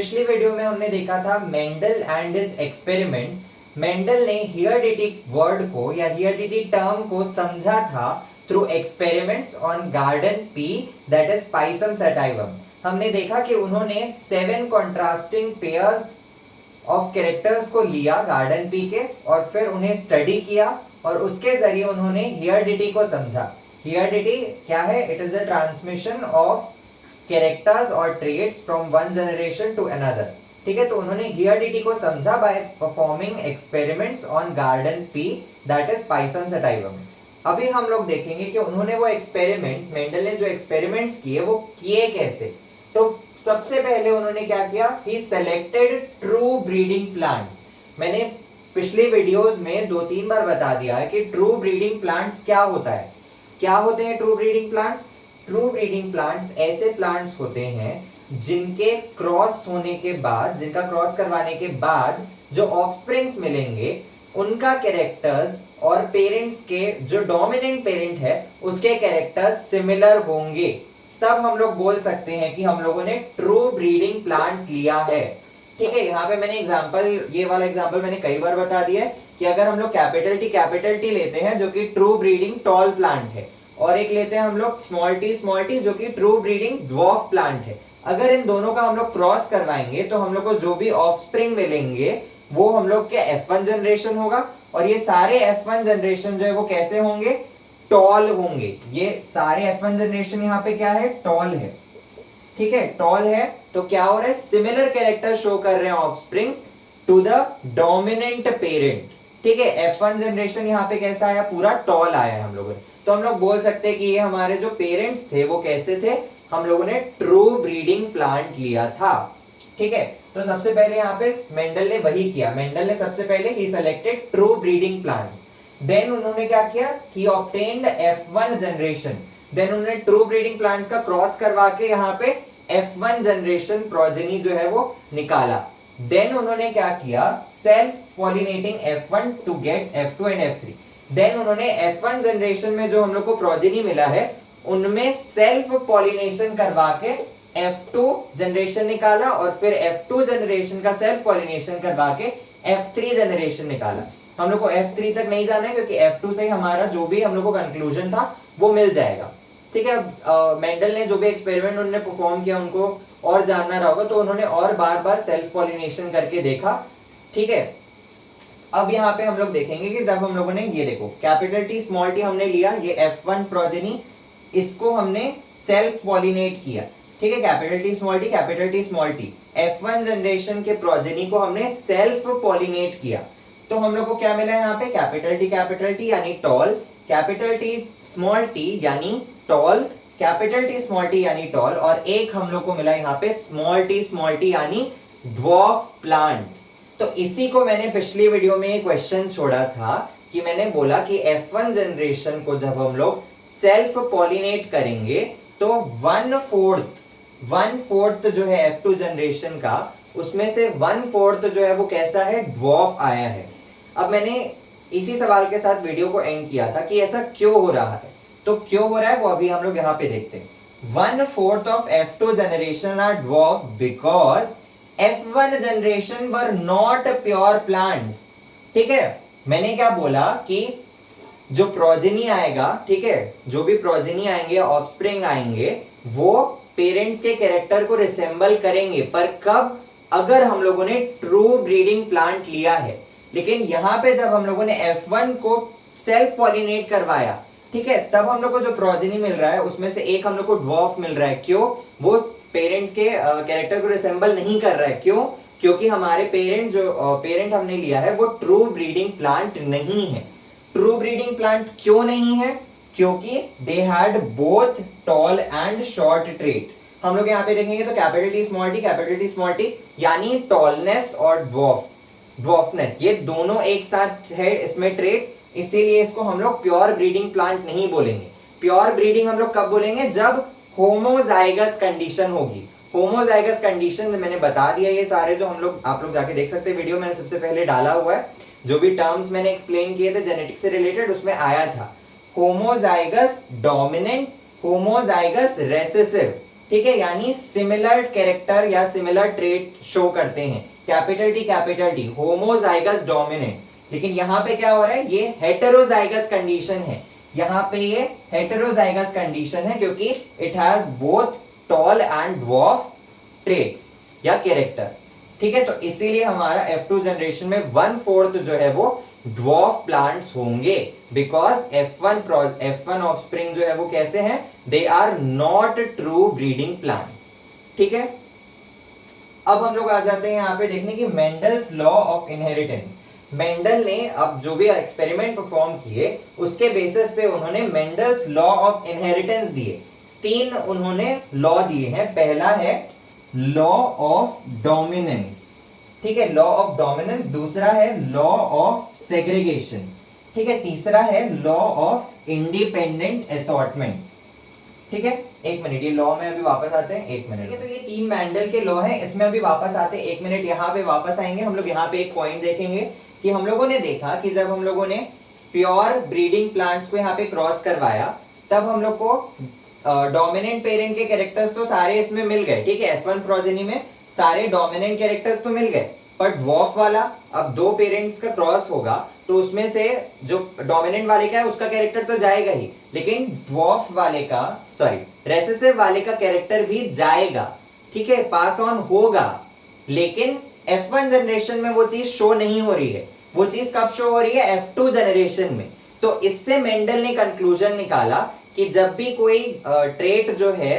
पिछली वीडियो में हमने देखा था Mendel and his experiments. Mendel ने हियरडिटी वर्ड को या हियरडिटी टर्म को समझा था through experiments on garden pea, that is pisum sativum. हमने देखा कि उन्होंने 7 कॉन्ट्रास्टिंग पेयर्स ऑफ कैरेक्टर्स को लिया गार्डन पी के और फिर उन्हें स्टडी किया और उसके जरिए उन्होंने हियरडिटी को समझा। हियरडिटी क्या है? It is the transmission of characters और traits from one generation to another. ठीक है, तो उन्होंने हियरडिटी को समझा by performing experiments on garden pea, that is pisum sativum. अभी हम लोग देखेंगे कि उन्होंने वो एक्सपेरिमेंट्स, मेंडल ने जो एक्सपेरिमेंट्स किए वो किए कैसे। तो सबसे पहले उन्होंने क्या किया? ही सेलेक्टेड ट्रू ब्रीडिंग प्लांट्स। मैंने पिछली वीडियोस में 2-3 बार बता दिया है कि ट्रू ब्रीडिंग प्लांट्स क्या होता है। क्या होते हैं true breeding plants? True breeding plants ऐसे प्लांट्स होते हैं जिनके क्रॉस होने के बाद, जिनका क्रॉस करवाने के बाद जो ऑफस्प्रिंग्स मिलेंगे उनका कैरेक्टर्स और पेरेंट्स के जो डोमिनेंट पेरेंट है उसके कैरेक्टर्स सिमिलर होंगे, तब हम लोग बोल सकते हैं कि हम लोगों ने ट्रू ब्रीडिंग प्लांट्स लिया है। ठीक है, यहाँ पे मैंने एग्जांपल, ये वाला एग्जांपल मैंने कई बार बता दिया है कि अगर हम लोग कैपिटल टी लेते हैं जो कि ट्रू ब्रीडिंग टॉल प्लांट है, और एक लेते हैं हम लोग स्मॉल टी जो कि ट्रू ब्रीडिंग ड्वार्फ प्लांट है, अगर इन दोनों का हम लोग क्रॉस करवाएंगे तो हम लोग को जो भी ऑफस्प्रिंग मिलेंगे वो हम लोग के F1 जनरेशन होगा, और ये सारे F1 जनरेशन जो है वो कैसे होंगे? टॉल होंगे। ये सारे F1 जनरेशन यहाँ पे क्या है? टॉल है। ठीक है, टॉल है तो क्या हो रहा है? सिमिलर कैरेक्टर शो कर रहे हैं offsprings to the dominant parent. ठीक है, F1 जनरेशन यहाँ पे कैसा आया? पूरा टॉल आया है हम लोगों ने। तो हम लोग बोल सकते हैं कि ये हमारे जो पेरेंट्स थे वो कैसे थे? हम लोगों ने ट्रू ब्रीडिंग प्लांट लिया था। ठीक है, तो सबसे पहले यहाँ पे मेंडल ने वही किया। मेंडल ने सबसे पहले ही selected true breeding plants, then उन्होंने क्या किया? He obtained F1 generation, then उन्होंने ट्रू ब्रीडिंग प्लांट्स का क्रॉस करवा के यहाँ पे F1 जनरेशन प्रोजेनी जो है वो निकाला। देन उन्होंने क्या किया? Self pollinating F1 to get F2 and F3। Then उन्होंने F1 जनरेशन में जो हम लोग को प्रोजेनी मिला है उनमें सेल्फ पॉलिनेशन करवा के F2 जनरेशन निकाला, और फिर F2 जनरेशन का सेल्फ पॉलिनेशन करवा के F3 जनरेशन निकाला। हम लोग को F3 तक नहीं जाना है क्योंकि F2 से हमारा जो भी हम लोग को कंक्लूजन था वो मिल जाएगा। ठीक है, मेंडल ने जो भी एक्सपेरिमेंट उन्होंने परफॉर्म किया उनको और जानना रहा होगा, तो उन्होंने और बार बार सेल्फ पॉलिनेशन करके देखा। ठीक है, अब यहाँ पे हम लोग देखेंगे कि जब हम लोगों ने ये देखो कैपिटल टी स्मॉल टी हमने लिया, ये F1 प्रोजेनी, इसको हमने सेल्फ पॉलिनेट किया। ठीक है, capital T small T F1 generation के प्रोजेनी को हमने सेल्फ पॉलिनेट किया। तो हम लोग को क्या मिला है यहाँ पे? कैपिटल टी यानी tall, capital T small T यानी tall, capital T small T यानी टॉल, और एक हम लोग को मिला यहाँ पे स्मॉल टी यानी ड्वार्फ प्लांट। तो इसी को मैंने पिछली वीडियो में एक क्वेश्चन छोड़ा था कि मैंने बोला कि F1 जनरेशन को जब हम लोग सेल्फ पॉलिनेट करेंगे तो 1/4 जो है F2 जनरेशन का, उसमें से 1/4 जो है वो कैसा है? ड्वार्फ आया है। अब मैंने इसी सवाल के साथ वीडियो को एंड किया था कि ऐसा क्यों हो रहा है, तो क्यों हो रहा है वो अभी हम लोग यहाँ पे देखते हैं। 1/4 of F2 generation are dwarf because F1 generation were not pure plants. ठीक है, मैंने क्या बोला कि जो प्रोजेनी आएगा, ठीक है, जो भी प्रोजेनी आएंगे, ऑफस्प्रिंग आएंगे, वो पेरेंट्स के कैरेक्टर को रिसेंबल करेंगे, पर कब? अगर हम लोगों ने ट्रू ब्रीडिंग प्लांट लिया है। लेकिन यहाँ पे जब हम लोगों ने F1 को सेल्फ पॉलिनेट करवाया, ठीक है, तब हम लोग को जो प्रोजेनी मिल रहा है उसमें से एक हम लोग को ड्वार्फ मिल रहा है। क्यों? वो पेरेंट्स के कैरेक्टर को रिसेंबल नहीं कर रहा है। क्यों? क्योंकि हमारे पेरेंट हमने लिया है वो ट्रू ब्रीडिंग प्लांट नहीं है। ट्रू ब्रीडिंग प्लांट क्यों नहीं है? क्योंकि they had both tall and short trait. हम लोग यहाँ पे देखेंगे तो कैपिटल टी स्मॉल टी यानी टॉलनेस और ड्वार्फनेस, ये दोनों एक साथ है इसमें ट्रेट, इसीलिए इसको हम लोग प्योर ब्रीडिंग प्लांट नहीं बोलेंगे। प्योर ब्रीडिंग हम लोग कब बोलेंगे? जब होमोजाइगस कंडीशन होगी। होमोजाइगस कंडीशन मैंने बता दिया, ये सारे जो आप लोग जाके देख सकते हैं, वीडियो मैंने सबसे पहले डाला हुआ है। जो भी टर्म्स मैंने एक्सप्लेन किए थे जेनेटिक्स से रिलेटेड, उसमें आया था होमोजाइगस डोमिनेंट, होमोजाइगस रेसेसिव, ठीक है, यानी सिमिलर कैरेक्टर या सिमिलर ट्रेट शो करते हैं, कैपिटल टी होमोजाइगस डोमिनेंट। लेकिन यहाँ पे क्या हो रहा है, ये हेटेरोजाइगस कंडीशन है, यहाँ पे ये हेटेरोजाइगस कंडीशन है क्योंकि it has both tall and dwarf traits या कैरेक्टर। ठीक है, तो इसीलिए हमारा F2 जनरेशन में 1/4 जो है वो ड्वार्फ प्लांट्स होंगे, बिकॉज F1 ऑफस्प्रिंग जो है वो कैसे हैं, they are not true breeding plants. ठीक है, अब हम लोग आ जाते हैं यहाँ पे देखने की Mendel's law of inheritance. Mendel ने अब जो भी एक्सपेरिमेंट परफॉर्म किए उसके बेसिस पे उन्होंने मेंडल्स लॉ ऑफ इनहेरिटेंस दिए। 3 उन्होंने लॉ दिए हैं। पहला है लॉ ऑफ डोमिनेंस, ठीक है, लॉ ऑफ डोमिनेंस। दूसरा है लॉ ऑफ सेग्रीगेशन, ठीक है। तीसरा है लॉ ऑफ इंडिपेंडेंट असॉर्टमेंट। ठीक है, एक मिनट, ये लॉ में अभी वापस आते हैं, एक मिनट। ठीक है, तो ये 3 मेंडल के लॉ हैं, इसमें अभी वापस आते हैं, एक मिनट। यहाँ पे वापस आएंगे हम लोग। यहाँ पे एक पॉइंट देखेंगे कि हम लोगों ने देखा कि जब हम लोगों ने प्योर ब्रीडिंग प्लांट्स को यहाँ पे क्रॉस करवाया तब हम लोग को डोमिनेंट पेरेंट के कैरेक्टर्स तो सारे इसमें मिल गए। ठीक है, F1 प्रोजेनी में सारे डोमिनेंट कैरेक्टर्स तो मिल गए, पर ड्वार्फ वाला अब 2 पेरेंट्स का क्रॉस होगा तो उसमें से जो डोमिनेंट वाले का है उसका कैरेक्टर तो जाएगा ही, लेकिन ड्वार्फ वाले का, सॉरी, रेसेसिव वाले का कैरेक्टर भी जाएगा। ठीक है, पास ऑन होगा, लेकिन F1 जनरेशन में वो चीज शो नहीं हो रही है। वो चीज कब शो हो रही है, F2 जनरेशन में। तो इससे मेंडल ने कंक्लूजन निकाला कि जब भी कोई ट्रेट जो है,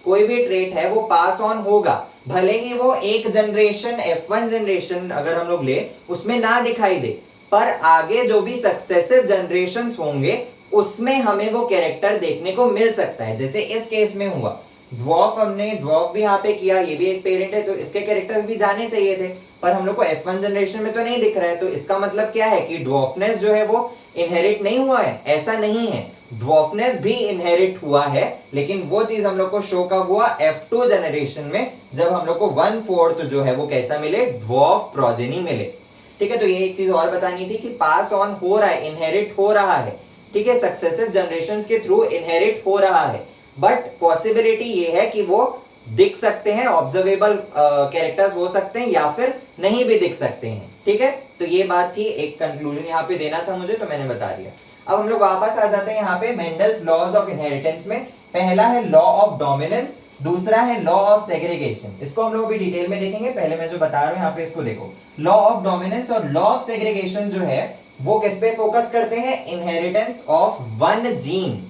कोई भी ट्रेट है वो पास ऑन होगा, भले ही वो एक जनरेशन F1 जनरेशन अगर हम लोग ले उसमें ना दिखाई दे, पर आगे जो भी सक्सेसिव जनरेशंस होंगे उसमें हमें वो कैरेक्टर देखने को मिल सकता है। जैसे इस केस में हुआ, ड्वार्फ, हमने ड्वार्फ भी यहाँ पे किया, ये भी एक पेरेंट है तो इसके कैरेक्टर्स भी जाने चाहिए थे, पर हम लोग को F1 जनरेशन में तो नहीं दिख रहा है। तो इसका मतलब क्या है कि ड्वार्फनेस जो है वो इनहेरिट नहीं हुआ है, ऐसा नहीं है, ड्वार्फनेस भी इनहेरिट हुआ है, लेकिन वो चीज हम लोग को शो कब हुआ, F2 जनरेशन में, जब हम लोग को 1/4 जो है वो कैसा मिले, ड्वार्फ प्रोजेनी मिले। ठीक है, तो ये एक चीज और बतानी थी कि पास ऑन हो रहा है, इनहेरिट हो रहा है। ठीक है, सक्सेसिव जनरेशंस के थ्रू इनहेरिट हो रहा है, बट पॉसिबिलिटी ये है कि वो दिख सकते हैं, ऑब्जर्वेबल कैरेक्टर्स हो सकते हैं या फिर नहीं भी दिख सकते हैं। ठीक है, तो ये बात थी, एक कंक्लूजन यहाँ पे देना था मुझे तो मैंने बता दिया। अब हम लोग वापस आ जाते हैं यहाँ पे मेंडल्स लॉज ऑफ इनहेरिटेंस में। पहला है लॉ ऑफ डोमिनेंस, दूसरा है लॉ ऑफ सेग्रीगेशन। इसको हम लोग भी डिटेल में देखेंगे, पहले मैं जो बता रहा हूँ यहाँ पे इसको देखो। लॉ ऑफ डोमिनेंस और लॉ ऑफ सेग्रीगेशन जो है वो किस पे फोकस करते हैं, इनहेरिटेंस ऑफ 1 जीन,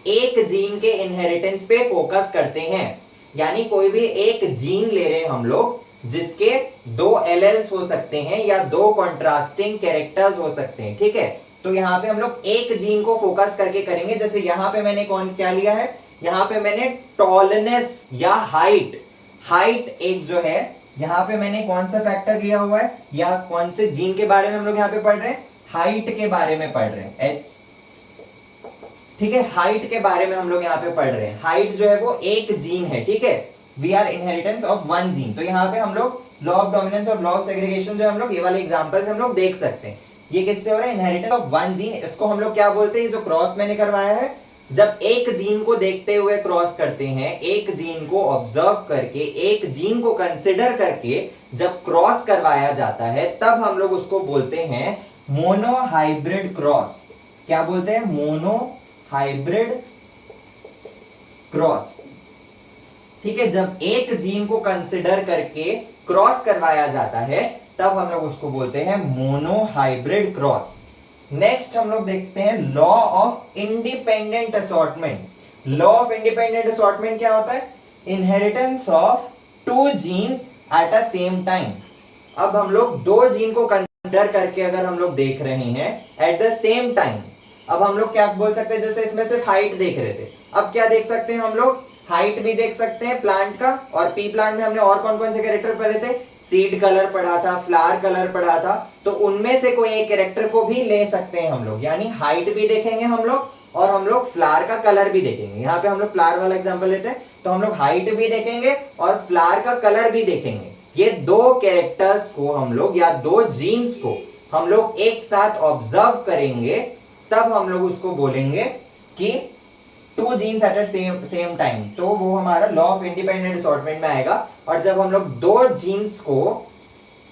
एक जीन के इनहेरिटेंस पे फोकस करते हैं। यानी कोई भी एक जीन ले रहे हैं हम लोग जिसके 2 एलेल्स हो सकते हैं या 2 कॉन्ट्रास्टिंग कैरेक्टर्स हो सकते हैं। ठीक है, तो यहाँ पे हम लोग एक जीन को फोकस करके करेंगे। जैसे यहाँ पे मैंने कौन क्या लिया है, यहाँ पे मैंने टॉलनेस या हाइट, हाइट एक जो है, यहाँ पे मैंने कौन सा फैक्टर लिया हुआ है या कौन से जीन के बारे में हम लोग यहाँ पे पढ़ रहे हैं, हाइट के बारे में पढ़ रहे हैं, H। ठीक है, हाइट के बारे में हम लोग यहाँ पे पढ़ रहे हैं। हाइट जो है वो एक जीन है। ठीक है, we are inheritance of 1 gene. तो यहाँ पे हम लोग लॉ ऑफ डोमिनेंस और लॉ ऑफ सेग्रीगेशन जो हम लोग ये वाले एग्जांपल्स हम लोग देख सकते हैं। ये किससे हो रहा है, इनहेरिटेंस ऑफ 1 जीन। इसको हम लोग क्या बोलते हैं, जो क्रॉस मैंने करवाया है, जब एक जीन को देखते हुए क्रॉस करते हैं, एक जीन को ऑब्जर्व करके, एक जीन को कंसिडर करके जब क्रॉस करवाया जाता है तब हम लोग उसको बोलते हैं मोनोहाइब्रिड क्रॉस। क्या बोलते हैं, मोनोहाइब्रिड क्रॉस। ठीक है, जब एक जीन को कंसिडर करके क्रॉस करवाया जाता है तब हम लोग उसको बोलते हैं मोनोहाइब्रिड क्रॉस। नेक्स्ट हम लोग देखते हैं law of independent assortment. Law of independent assortment क्या होता है, inheritance of 2 genes at a same time. अब हम लोग 2 जीन को कंसिडर करके अगर हम लोग देख रहे हैं एट द सेम टाइम, अब हम लोग क्या बोल सकते हैं, जैसे इसमें सिर्फ हाइट देख रहे थे, अब क्या देख सकते हैं हम लोग, हाइट भी देख सकते हैं प्लांट का, और पी प्लांट में हमने और कौन कौन से कैरेक्टर पढ़े थे, सीड कलर पढ़ा था, फ्लावर कलर पढ़ा था, तो उनमें से कोई एक कैरेक्टर को भी ले सकते हैं हम लोग। यानी हाइट भी देखेंगे हम लोग और हम लोग फ्लावर का कलर भी देखेंगे। यहाँ पे हम लोग फ्लावर वाला एग्जांपल लेते हैं, तो हम लोग हाइट भी देखेंगे और फ्लावर का कलर भी देखेंगे। ये 2 कैरेक्टर्स को हम लोग या 2 जीन्स को हम लोग एक साथ ऑब्जर्व करेंगे, तब हम लोग उसको बोलेंगे कि 2 जीन्स एट सेम टाइम, तो वो हमारा लॉ ऑफ इंडिपेंडेंट असॉर्टमेंट में आएगा। और जब हम लोग 2 जीन्स को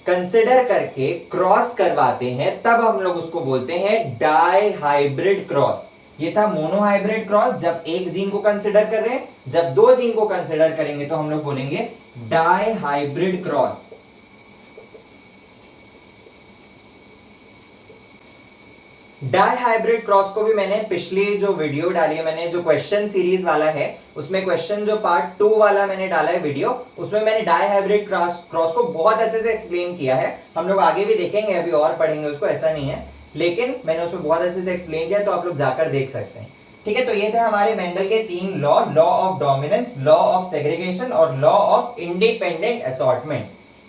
कंसिडर करके क्रॉस करवाते हैं तब हम लोग उसको बोलते हैं डाई हाइब्रिड क्रॉस। ये था मोनो हाइब्रिड क्रॉस, जब एक जीन को कंसिडर कर रहे हैं। जब 2 जीन को कंसिडर करेंगे तो हम लोग बोलेंगे dihybrid cross. Dihybrid cross को भी मैंने पिछली जो वीडियो डाली है, मैंने जो क्वेश्चन सीरीज वाला है उसमें क्वेश्चन जो पार्ट 2 वाला मैंने डाला है वीडियो, उसमें मैंने डाई हाइब्रिड क्रॉस को बहुत अच्छे से एक्सप्लेन किया है। हम लोग आगे भी देखेंगे, अभी और पढ़ेंगे उसको, ऐसा नहीं है, लेकिन मैंने उसमें बहुत अच्छे से एक्सप्लेन किया, तो आप लोग जाकर देख सकते हैं। ठीक है, तो ये थे हमारे मेंडल के 3 law, law of dominance, law of segregation और लॉ ऑफ इंडिपेंडेंट असॉर्टमेंट।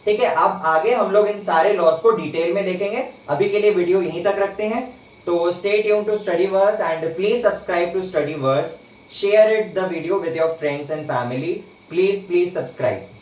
ठीक है, अब आगे हम लोग इन सारे लॉज को डिटेल में देखेंगे। अभी के लिए वीडियो यहीं तक रखते हैं। So stay tuned to Studyverse and please subscribe to Studyverse. Share the video with your friends and family. Please subscribe.